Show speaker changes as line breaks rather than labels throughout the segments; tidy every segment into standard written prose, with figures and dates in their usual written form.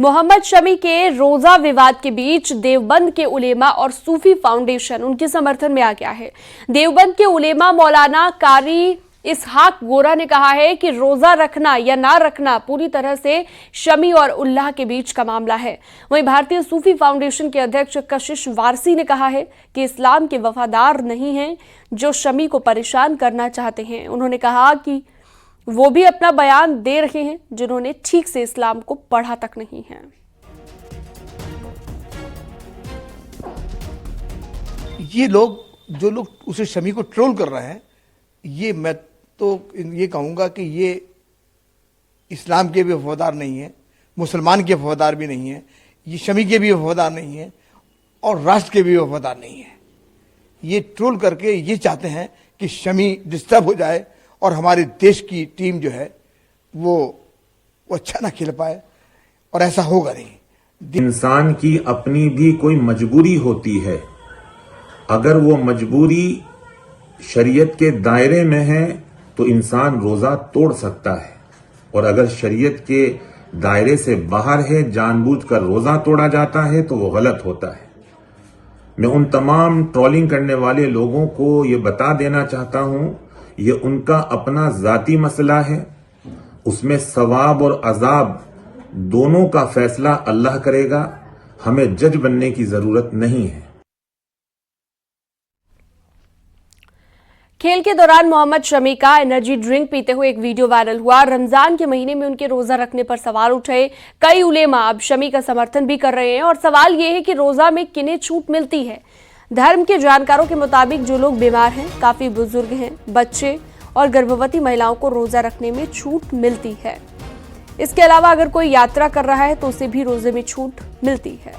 मोहम्मद शमी के रोजा विवाद के बीच देवबंद के उलेमा और सूफी फाउंडेशन उनके समर्थन में आ गया है। देवबंद के उलेमा मौलाना कारी इसहाक गोरा ने कहा है कि रोजा रखना या ना रखना पूरी तरह से शमी और उल्लाह के बीच का मामला है। वहीं भारतीय सूफी फाउंडेशन के अध्यक्ष कशिश वारसी ने कहा है कि इस्लाम के वफादार नहीं हैं जो शमी को परेशान करना चाहते हैं। उन्होंने कहा कि वो भी अपना बयान दे रहे हैं जिन्होंने ठीक से इस्लाम को पढ़ा तक नहीं है।
ये लोग जो लोग उसे शमी को ट्रोल कर रहे हैं, ये मैं तो ये कहूंगा कि ये इस्लाम के भी वफादार नहीं है, मुसलमान के वफादार भी नहीं है, ये शमी के भी वफादार नहीं है और राष्ट्र के भी वफादार नहीं है। ये ट्रोल करके ये चाहते हैं कि शमी डिस्टर्ब हो जाए और हमारे देश की टीम जो है वो अच्छा ना खेल पाए, और ऐसा होगा नहीं।
इंसान की अपनी भी कोई मजबूरी होती है। अगर वो मजबूरी शरीयत के दायरे में है तो इंसान रोजा तोड़ सकता है, और अगर शरीयत के दायरे से बाहर है, जानबूझकर रोजा तोड़ा जाता है तो वो गलत होता है। मैं उन तमाम ट्रोलिंग करने वाले लोगों को ये बता देना चाहता हूं, ये उनका अपना जाती मसला है। उसमें सवाब और अजाब दोनों का फैसला अल्लाह करेगा। हमें जज बनने की जरूरत नहीं है।
खेल के दौरान मोहम्मद शमी का एनर्जी ड्रिंक पीते हुए एक वीडियो वायरल हुआ। रमजान के महीने में उनके रोजा रखने पर सवाल उठे। कई उलेमा अब शमी का समर्थन भी कर रहे हैं और सवाल यह है कि रोजा में किन्हें छूट मिलती है। धर्म के जानकारों के मुताबिक जो लोग बीमार हैं, काफी बुजुर्ग हैं, बच्चे और गर्भवती महिलाओं को रोजा रखने में छूट मिलती है। इसके अलावा अगर कोई यात्रा कर रहा है तो उसे भी रोजे में छूट मिलती है।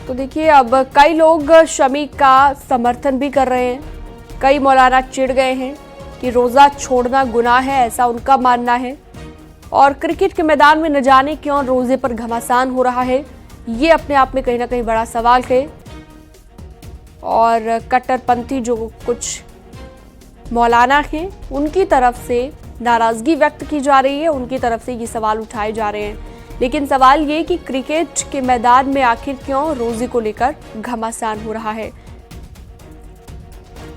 तो देखिए, अब कई लोग शमी का समर्थन भी कर रहे हैं। कई मौलाना चिढ़ गए हैं कि रोजा छोड़ना गुनाह है, ऐसा उनका मानना है। और क्रिकेट के मैदान में न जाने क्यों रोजे पर घमासान हो रहा है, ये अपने आप में कहीं ना कहीं बड़ा सवाल है। और कट्टरपंथी जो कुछ मौलाना हैं, उनकी तरफ से नाराजगी व्यक्त की जा रही है, उनकी तरफ से ये सवाल उठाए जा रहे हैं। लेकिन सवाल ये कि क्रिकेट के मैदान में आखिर क्यों रोजे को लेकर घमासान हो रहा है।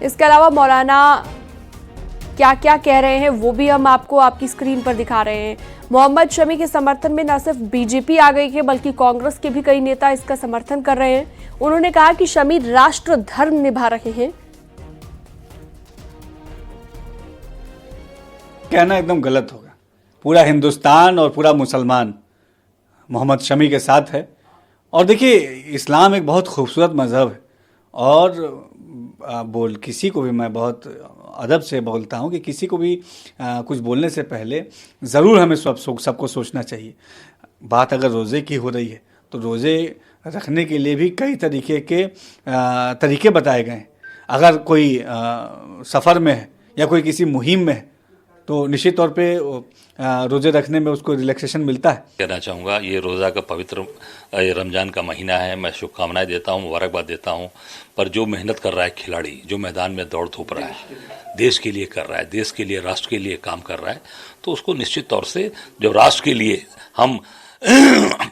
इसके अलावा मौलाना क्या क्या कह रहे हैं वो भी हम आपको आपकी स्क्रीन पर दिखा रहे हैं। मोहम्मद शमी के समर्थन में न सिर्फ बीजेपी आ गई है बल्कि कांग्रेस के भी कई नेता इसका समर्थन कर रहे हैं। उन्होंने कहा कि शमी राष्ट्र धर्म निभा रहे हैं।
कहना एकदम गलत होगा। पूरा हिंदुस्तान और पूरा मुसलमान मोहम्मद शमी के साथ है। और देखिए, इस्लाम एक बहुत खूबसूरत मज़हब है और किसी को भी मैं बहुत अदब से बोलता हूँ कि किसी को भी कुछ बोलने से पहले ज़रूर हमें सबको सोचना चाहिए। बात अगर रोज़े की हो रही है तो रोज़े रखने के लिए भी कई तरीके बताए गए हैं। अगर कोई सफ़र में है या कोई किसी मुहिम में है तो निश्चित तौर पे रोजे रखने में उसको रिलैक्सेशन मिलता है।
कहना चाहूँगा, ये रोज़ा का पवित्र रमज़ान का महीना है। मैं शुभकामनाएं देता हूँ, मुबारकबाद देता हूँ। पर जो मेहनत कर रहा है खिलाड़ी, जो मैदान में दौड़ धूप रहा है, देश के लिए कर रहा है, देश के लिए, राष्ट्र के लिए काम कर रहा है, तो उसको निश्चित तौर से जो राष्ट्र के लिए हम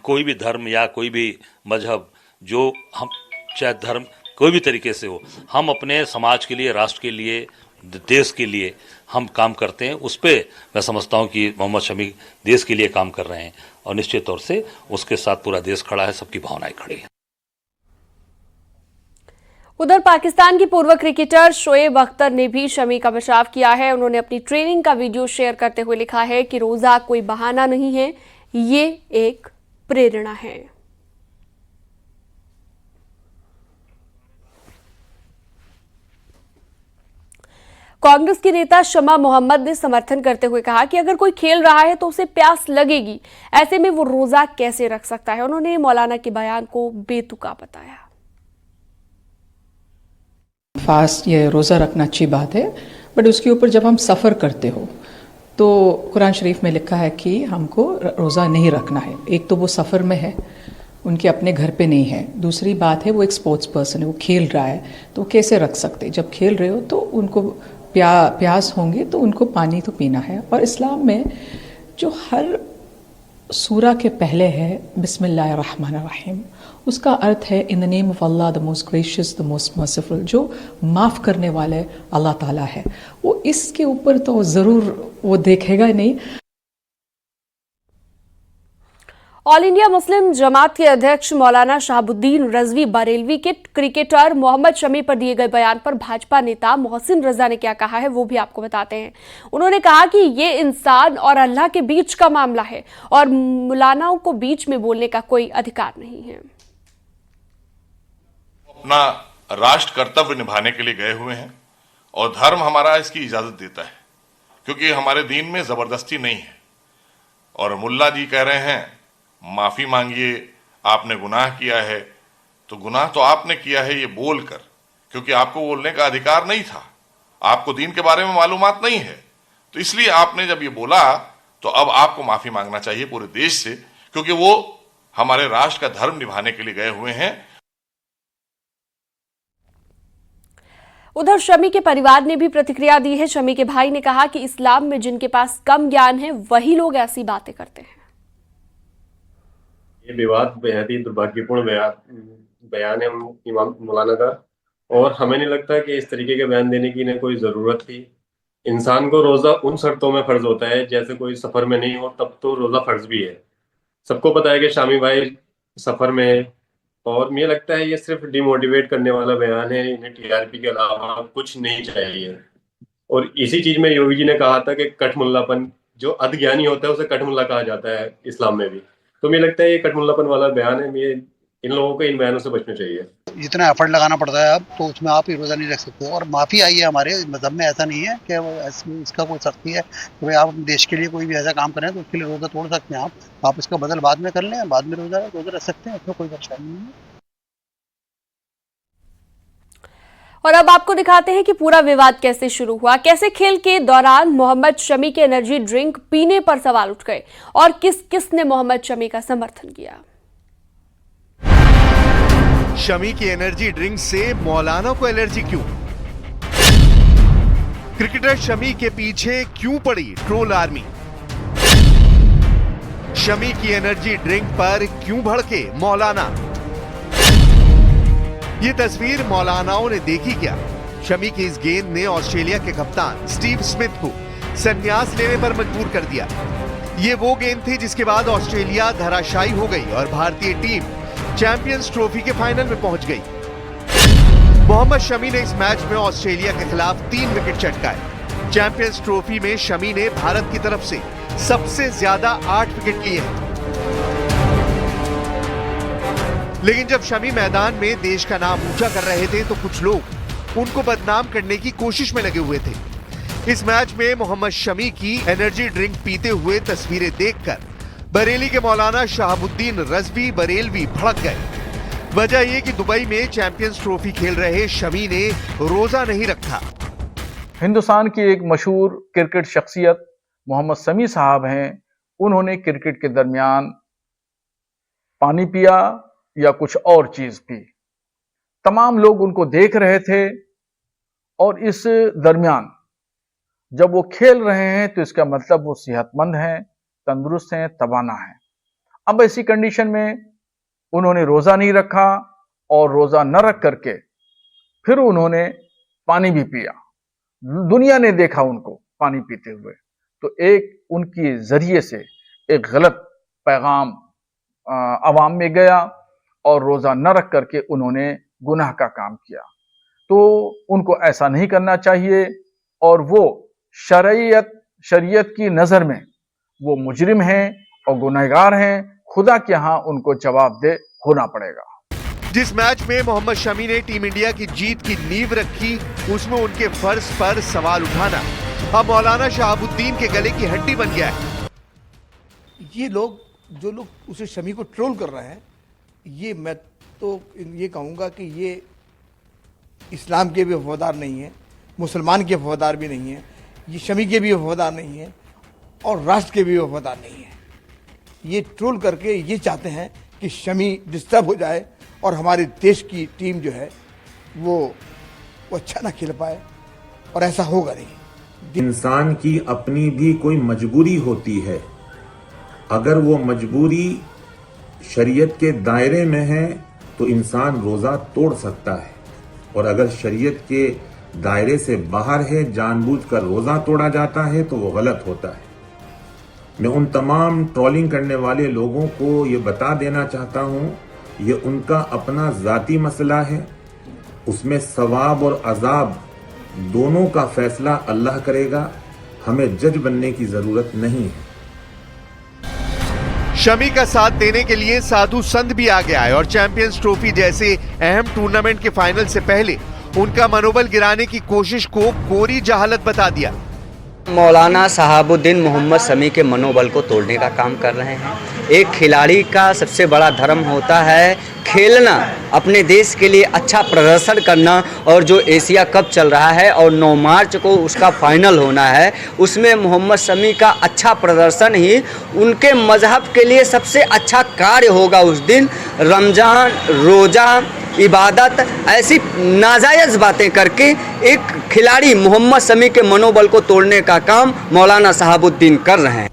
कोई भी धर्म या कोई भी मजहब, जो हम चाहे धर्म कोई भी तरीके से हो, हम अपने समाज के लिए, राष्ट्र के लिए, देश के लिए हम काम करते हैं। उस पे मैं समझता हूं कि मोहम्मद शमी देश के लिए काम कर रहे हैं और निश्चित तौर से उसके साथ पूरा देश खड़ा है, सबकी भावनाएं खड़ी हैं।
उधर पाकिस्तान की पूर्व क्रिकेटर शोएब अख्तर ने भी शमी का बचाव किया है। उन्होंने अपनी ट्रेनिंग का वीडियो शेयर करते हुए लिखा है कि रोजा कोई बहाना नहीं है, ये एक प्रेरणा है। कांग्रेस के नेता शमा मोहम्मद ने समर्थन करते हुए कहा कि अगर कोई खेल रहा है तो उसे प्यास लगेगी, ऐसे में वो रोजा कैसे रख सकता है। उन्होंने मौलाना के बयान को बेतुका बताया।
फास्ट ये रोज़ा रखना अच्छी बात है, बट उसके ऊपर जब हम सफ़र करते हो तो कुरान शरीफ में लिखा है कि हमको रोज़ा नहीं रखना है। एक तो वो सफ़र में है, उनके अपने घर पे नहीं है। दूसरी बात है वो एक स्पोर्ट्स पर्सन है, वो खेल रहा है, तो कैसे रख सकते। जब खेल रहे हो तो उनको प्यास होंगी तो उनको पानी तो पीना है। और इस्लाम में जो हर सूरा के पहले है बिस्मिल्लाहिर्रहमानिर्रहीम, उसका अर्थ है in the name of Allah the most gracious the most merciful, जो माफ़ करने वाले अल्लाह ताला है। वो इसके ऊपर तो ज़रूर वो देखेगा नहीं।
ऑल इंडिया मुस्लिम जमात के अध्यक्ष मौलाना शहाबुद्दीन रजवी बरेलवी के क्रिकेटर मोहम्मद शमी पर दिए गए बयान पर भाजपा नेता मोहसिन रजा ने क्या कहा है वो भी आपको बताते हैं। उन्होंने कहा कि ये इंसान और अल्लाह के बीच का मामला है और मौलानाओं को बीच में बोलने का कोई अधिकार नहीं है।
अपना राष्ट्र कर्तव्य निभाने के लिए गए हुए हैं और धर्म हमारा इसकी इजाजत देता है, क्योंकि हमारे दीन में जबरदस्ती नहीं है। और मुल्ला जी कह रहे हैं माफी मांगिए, आपने गुनाह किया है, तो गुनाह तो आपने किया है ये बोलकर, क्योंकि आपको बोलने का अधिकार नहीं था, आपको दीन के बारे में मालूमात नहीं है, तो इसलिए आपने जब ये बोला तो अब आपको माफी मांगना चाहिए पूरे देश से, क्योंकि वो हमारे राष्ट्र का धर्म निभाने के लिए गए हुए हैं।
उधर शमी के परिवार ने भी प्रतिक्रिया दी है। शमी के भाई ने कहा कि इस्लाम में जिनके पास कम ज्ञान है वही लोग ऐसी बातें करते हैं।
ये विवाद बेहद ही दुर्भाग्यपूर्ण बयान है इमाम मौलाना का, और हमें नहीं लगता कि इस तरीके के बयान देने की न कोई ज़रूरत थी। इंसान को रोज़ा उन शर्तों में फ़र्ज होता है जैसे कोई सफ़र में नहीं हो, तब तो रोज़ा फ़र्ज भी है। सबको पता है कि शामी भाई सफ़र में है, और मुझे लगता है ये सिर्फ डिमोटिवेट करने वाला बयान है। इन्हें टीआरपी के अलावा कुछ नहीं चाहिए। और इसी चीज़ में योगी जी ने कहा था कि कठमुल्लापन, जो अधज्ञानी होता है उसे कठमुल्ला कहा जाता है इस्लाम में भी। तो मुझे लगता है ये कठमुल्लापन वाला बयान है। ये इन लोगों को इन बयानों से बचना चाहिए।
जितना एफर्ट लगाना पड़ता है अब, तो उसमें आप ही रोज़ा नहीं रख सकते। और माफ़ी आई है, हमारे मज़हब में ऐसा नहीं है कि इसका कोई सख्ती है कि भाई आप देश के लिए कोई भी ऐसा काम करें तो उसके लिए रोज़ा तोड़ सकते हैं आप इसका बदल बाद में कर लें, बाद में रोज़ा रख सकते हैं, उसमें कोई परेशानी नहीं है।
और अब आपको दिखाते हैं कि पूरा विवाद कैसे शुरू हुआ। कैसे खेल के दौरान मोहम्मद शमी के एनर्जी ड्रिंक पीने पर सवाल उठ गए और किस ने मोहम्मद शमी का समर्थन किया।
शमी की एनर्जी ड्रिंक से मौलाना को एलर्जी क्यों? क्रिकेटर शमी के पीछे क्यों पड़ी ट्रोल आर्मी? शमी की एनर्जी ड्रिंक पर क्यों भड़के मौलाना? ये तस्वीर मौलानाओं ने देखी क्या? शमी की इस गेंद ने ऑस्ट्रेलिया के कप्तान स्टीव स्मिथ को संन्यास लेने पर मजबूर कर दिया। ये वो गेंद थी जिसके बाद ऑस्ट्रेलिया धराशायी हो गई और भारतीय टीम चैंपियंस ट्रॉफी के फाइनल में पहुंच गई। मोहम्मद शमी ने इस मैच में ऑस्ट्रेलिया के खिलाफ 3 विकेट चटकाए। चैंपियंस ट्रॉफी में शमी ने भारत की तरफ से सबसे ज्यादा 8 विकेट लिए हैं। लेकिन जब शमी मैदान में देश का नाम ऊंचा कर रहे थे तो कुछ लोग उनको बदनाम करने की कोशिश में लगे हुए थे। इस मैच में मोहम्मद शमी की एनर्जी ड्रिंक पीते हुए तस्वीरें देखकर बरेली के मौलाना शहाबुद्दीन रजवी बरेलवी भड़क गए। वजह यह कि दुबई में चैंपियंस ट्रॉफी खेल रहे शमी ने रोजा नहीं रखा।
हिंदुस्तान की एक मशहूर क्रिकेट शख्सियत मोहम्मद शमी साहब हैं। उन्होंने क्रिकेट के दरमियान पानी पिया या कुछ और चीज पी। तमाम लोग उनको देख रहे थे और इस दरमियान जब वो खेल रहे हैं तो इसका मतलब वो सेहतमंद हैं, तंदुरुस्त हैं, तवाना हैं। अब ऐसी कंडीशन में उन्होंने रोजा नहीं रखा और रोजा न रख करके फिर उन्होंने पानी भी पिया। दुनिया ने देखा उनको पानी पीते हुए, तो एक उनकी जरिए से एक गलत पैगाम अवाम में गया और रोजा न रख करके उन्होंने गुनाह का काम किया। तो उनको ऐसा नहीं करना चाहिए और वो शरीयत की नजर में वो मुजरिम हैं और गुनहगार हैं। खुदा के यहां उनको जवाबदेह होना पड़ेगा।
जिस मैच में मोहम्मद शमी ने टीम इंडिया की जीत की नींव रखी, उसमें उनके फर्ज पर सवाल उठाना अब मौलाना शहाबुद्दीन के गले की हड्डी बन गया है।
ये लोग जो लोग उसे शमी को ट्रोल कर रहे हैं, ये मैं तो ये कहूँगा कि ये इस्लाम के भी वफादार नहीं है, मुसलमान के वफादार भी नहीं है, ये शमी के भी वफादार नहीं है और राष्ट्र के भी वफादार नहीं है। ये ट्रोल करके ये चाहते हैं कि शमी डिस्टर्ब हो जाए और हमारे देश की टीम जो है वो अच्छा ना खेल पाए। और ऐसा होगा नहीं।
इंसान की अपनी भी कोई मजबूरी होती है, अगर वो मजबूरी शरीयत के दायरे में है तो इंसान रोजा तोड़ सकता है, और अगर शरीयत के दायरे से बाहर है, जानबूझकर रोजा तोड़ा जाता है तो वो गलत होता है। मैं उन तमाम ट्रोलिंग करने वाले लोगों को ये बता देना चाहता हूं, ये उनका अपना जाती मसला है, उसमें सवाब और अजाब दोनों का फैसला अल्लाह करेगा, हमें जज बनने की जरूरत नहीं है।
शमी का साथ देने के लिए साधु संत भी आ गया है और चैंपियंस ट्रॉफी जैसे अहम टूर्नामेंट के फाइनल से पहले उनका मनोबल गिराने की कोशिश को कोरी जहालत बता दिया।
मौलाना शहाबुद्दीन मोहम्मद शमी के मनोबल को तोड़ने का काम कर रहे हैं। एक खिलाड़ी का सबसे बड़ा धर्म होता है खेलना, अपने देश के लिए अच्छा प्रदर्शन करना, और जो एशिया कप चल रहा है और 9 मार्च को उसका फाइनल होना है, उसमें मोहम्मद शमी का अच्छा प्रदर्शन ही उनके मजहब के लिए सबसे अच्छा कार्य होगा। उस दिन रमज़ान, रोज़ा, इबादत, ऐसी नाजायज़ बातें करके एक खिलाड़ी मोहम्मद शमी के मनोबल को तोड़ने का काम मौलाना शहाबुद्दीन कर रहे हैं।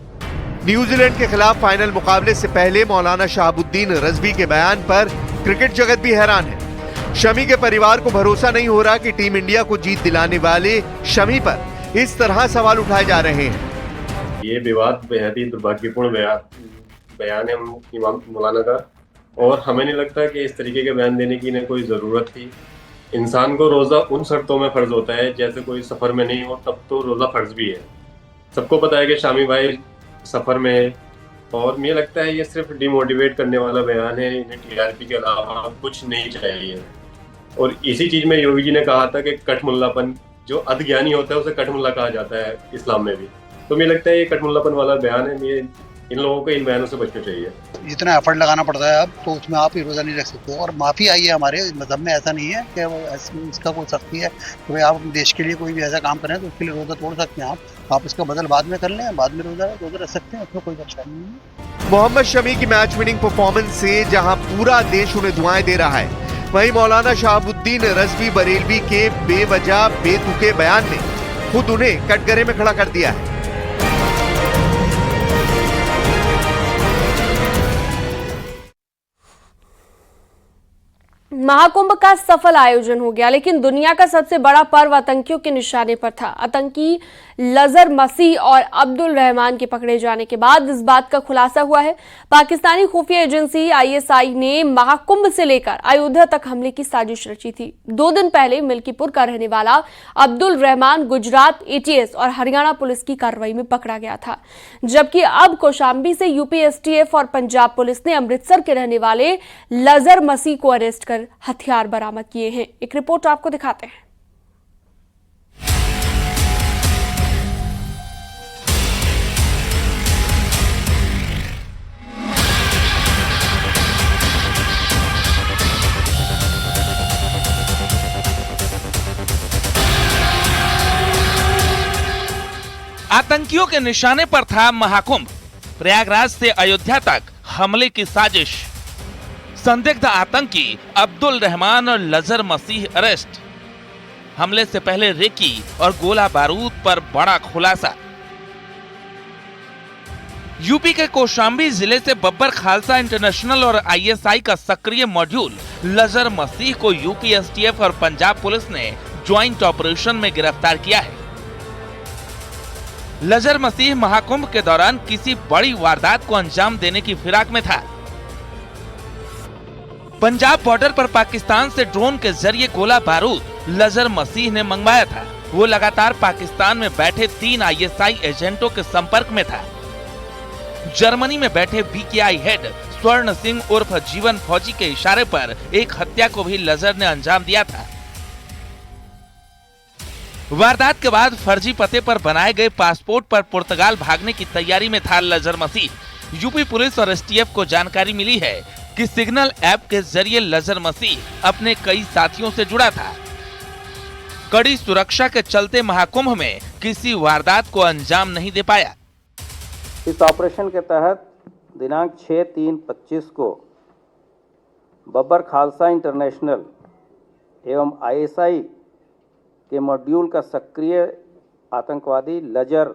न्यूजीलैंड के खिलाफ फाइनल मुकाबले से पहले मौलाना शहाबुद्दीन रजवी के बयान पर क्रिकेट जगत भी हैरान है। शमी के परिवार को भरोसा नहीं हो रहा कि टीम इंडिया को जीत दिलाने वाले शमी पर इस तरह सवाल उठाए जा रहे हैं।
ये विवाद बेहद ही दुर्भाग्यपूर्ण बयान है इमाम मौलाना का, और हमें नहीं लगता कि इस तरीके के बयान देने की कोई ज़रूरत थी। इंसान को रोज़ा उन शर्तों में फ़र्ज होता है जैसे कोई सफ़र में नहीं हो, तब तो रोज़ा फ़र्ज भी है। सबको पता है कि शामी भाई सफ़र में है, और मुझे लगता है ये सिर्फ डिमोटिवेट करने वाला बयान है। इन्हें टीआरपी के अलावा कुछ नहीं चाहिए। और इसी चीज़ में योगी जी ने कहा था कि कठमुल्लापन, जो अधज्ञानी होता है उसे कठमुल्ला कहा जाता है इस्लाम में भी। तो मुझे लगता है ये कठमुल्लापन वाला बयान है। ये इन लोगों को इन बयानों से बचना चाहिए।
जितना एफर्ट लगाना पड़ता है अब, तो उसमें आप ही रोज़ा नहीं रख सकते। और माफ़ी आई है, हमारे मज़हब में ऐसा नहीं है कि इसका कोई सख्ती है कि भाई आप देश के लिए कोई भी ऐसा काम करें तो उसके लिए रोज़ा तोड़ सकते हैं। आप इसका बदल बाद में कर लें, बाद में रोज़ा रख सकते हैं, उसमें कोई परेशानी नहीं है।
मोहम्मद शमी की मैच विनिंग परफॉर्मेंस से जहां पूरा देश उन्हें दुआएं दे रहा है, वहीं मौलाना शहाबुद्दीन रजवी बरेलवी के बेवजह बेतुके बयान ने खुद उन्हें कटघरे में खड़ा कर दिया है।
महाकुंभ का सफल आयोजन हो गया, लेकिन दुनिया का सबसे बड़ा पर्व आतंकियों के निशाने पर था। आतंकी लजर मसीह और अब्दुल रहमान के पकड़े जाने के बाद इस बात का खुलासा हुआ है। पाकिस्तानी खुफिया एजेंसी आईएसआई ने महाकुंभ से लेकर अयोध्या तक हमले की साजिश रची थी। 2 दिन पहले मिल्कीपुर का रहने वाला अब्दुल रहमान गुजरात एटीएस और हरियाणा पुलिस की कार्रवाई में पकड़ा गया था, जबकि अब कौशाम्बी से यूपी एसटीएफ और पंजाब पुलिस ने अमृतसर के रहने वाले लजर मसीह को अरेस्ट कर हथियार बरामद किए हैं। एक रिपोर्ट आपको दिखाते हैं।
आतंकियों के निशाने पर था महाकुंभ। प्रयागराज से अयोध्या तक हमले की साजिश। संदिग्ध आतंकी अब्दुल रहमान और लजर मसीह अरेस्ट। हमले से पहले रेकी और गोला बारूद पर बड़ा खुलासा। यूपी के कौशाम्बी जिले से बब्बर खालसा इंटरनेशनल और आईएसआई का सक्रिय मॉड्यूल लजर मसीह को यूपी एसटीएफ और पंजाब पुलिस ने ज्वाइंट ऑपरेशन में गिरफ्तार किया है। लजर मसीह महाकुंभ के दौरान किसी बड़ी वारदात को अंजाम देने की फिराक में था। पंजाब बॉर्डर पर पाकिस्तान से ड्रोन के जरिए गोला बारूद लजर मसीह ने मंगवाया था। वो लगातार पाकिस्तान में बैठे 3 आईएसआई एजेंटों के संपर्क में था। जर्मनी में बैठे बीकेआई हेड स्वर्ण सिंह उर्फ जीवन फौजी के इशारे पर एक हत्या को भी लजर ने अंजाम दिया था। वारदात के बाद फर्जी पते पर बनाए गए पासपोर्ट पर पुर्तगाल भागने की तैयारी में था लजर मसीह। यूपी पुलिस और एसटीएफ को जानकारी मिली है कि सिग्नल ऐप के जरिए लजर मसीह अपने कई साथियों से जुड़ा था। कड़ी सुरक्षा के चलते महाकुंभ में किसी वारदात को अंजाम नहीं दे पाया।
इस ऑपरेशन के तहत दिनांक 6/3/25 को बब्बर खालसा इंटरनेशनल एवं आईएसआई के मॉड्यूल का सक्रिय आतंकवादी लजर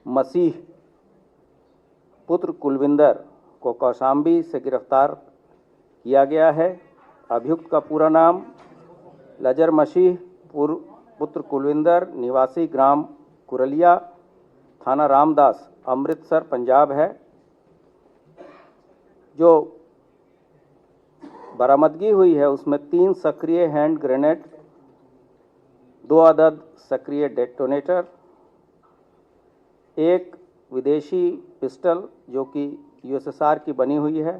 मसीह पुत्र कुलविंदर को कौशाम्बी से गिरफ्तार किया गया है। अभियुक्त का पूरा नाम लजर मसीह पुत्र कुलविंदर, निवासी ग्राम कुरलिया, थाना रामदास, अमृतसर, पंजाब है। जो बरामदगी हुई है उसमें 3 सक्रिय हैंड ग्रेनेड, 2 अदद सक्रिय डेटोनेटर, 1 विदेशी पिस्टल जो कि यूएसएसआर की बनी हुई है,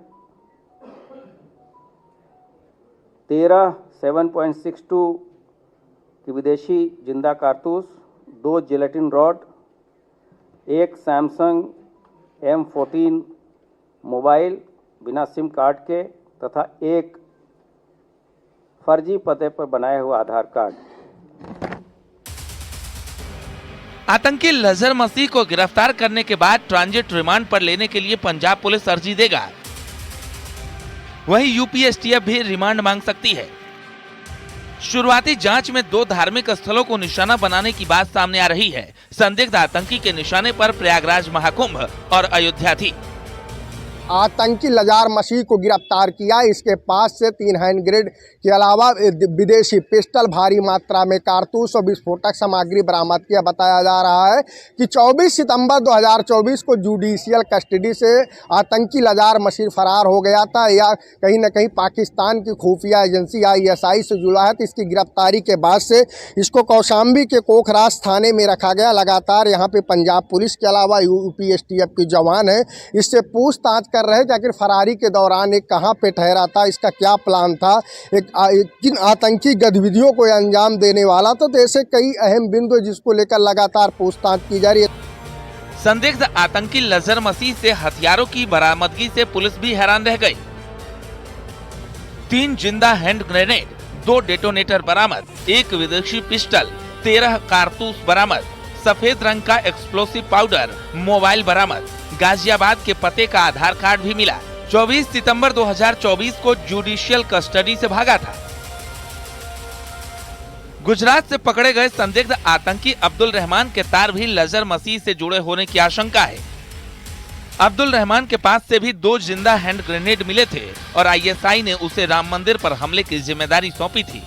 13 7.62 की विदेशी जिंदा कारतूस, 2 gelatin rod, 1 Samsung M14 mobile बिना सिम कार्ड के तथा 1 फर्जी पते पर बनाए हुए आधार कार्ड।
आतंकी लजर मसीह को गिरफ्तार करने के बाद ट्रांजिट रिमांड पर लेने के लिए पंजाब पुलिस अर्जी देगा। वहीं यूपी एसटीएफ भी रिमांड मांग सकती है। शुरुआती जांच में 2 धार्मिक स्थलों को निशाना बनाने की बात सामने आ रही है। संदिग्ध आतंकी के निशाने पर प्रयागराज महाकुंभ और अयोध्या थी।
आतंकी लजार मसीह को गिरफ्तार किया। इसके पास से 3 हैंड ग्रेनेड के अलावा विदेशी पिस्टल, भारी मात्रा में कारतूस और विस्फोटक सामग्री बरामद किया। बताया जा रहा है कि 24 सितंबर 2024 को जुडिशियल कस्टडी से आतंकी लजार मसीह फरार हो गया था या कहीं न कहीं पाकिस्तान की खुफिया एजेंसी ISI से जुड़ा है। तो इसकी गिरफ्तारी के बाद से इसको कौशाम्बी के कोखरास थाने में रखा गया। लगातार यहाँ पे पंजाब पुलिस के अलावा यूपी STF के जवान हैं, इससे पूछताछ कर रहे कि आखिर फरारी के दौरान एक कहां पे ठहरा था, इसका क्या प्लान था, किन आतंकी गतिविधियों को अंजाम देने वाला था। तो ऐसे कई अहम बिंदु जिसको लेकर लगातार पूछताछ की जा रही है।
संदिग्ध आतंकी लजर मसीह से हथियारों की बरामदगी से पुलिस भी हैरान रह गई। 3 जिंदा हैंड ग्रेनेड, 2 डेटोनेटर बरामद, 1 विदेशी पिस्टल, 13 कारतूस बरामद, सफेद रंग का एक्सप्लोसिव पाउडर, मोबाइल बरामद, गाजियाबाद के पते का आधार कार्ड भी मिला। 24 सितंबर 2024 को जुडिशियल कस्टडी से भागा था। गुजरात से पकड़े गए संदिग्ध आतंकी अब्दुल रहमान के तार भी लजर मसीह से जुड़े होने की आशंका है। अब्दुल रहमान के पास से भी 2 जिंदा हैंड ग्रेनेड मिले थे और ISI ने उसे राम मंदिर पर हमले की जिम्मेदारी सौंपी थी।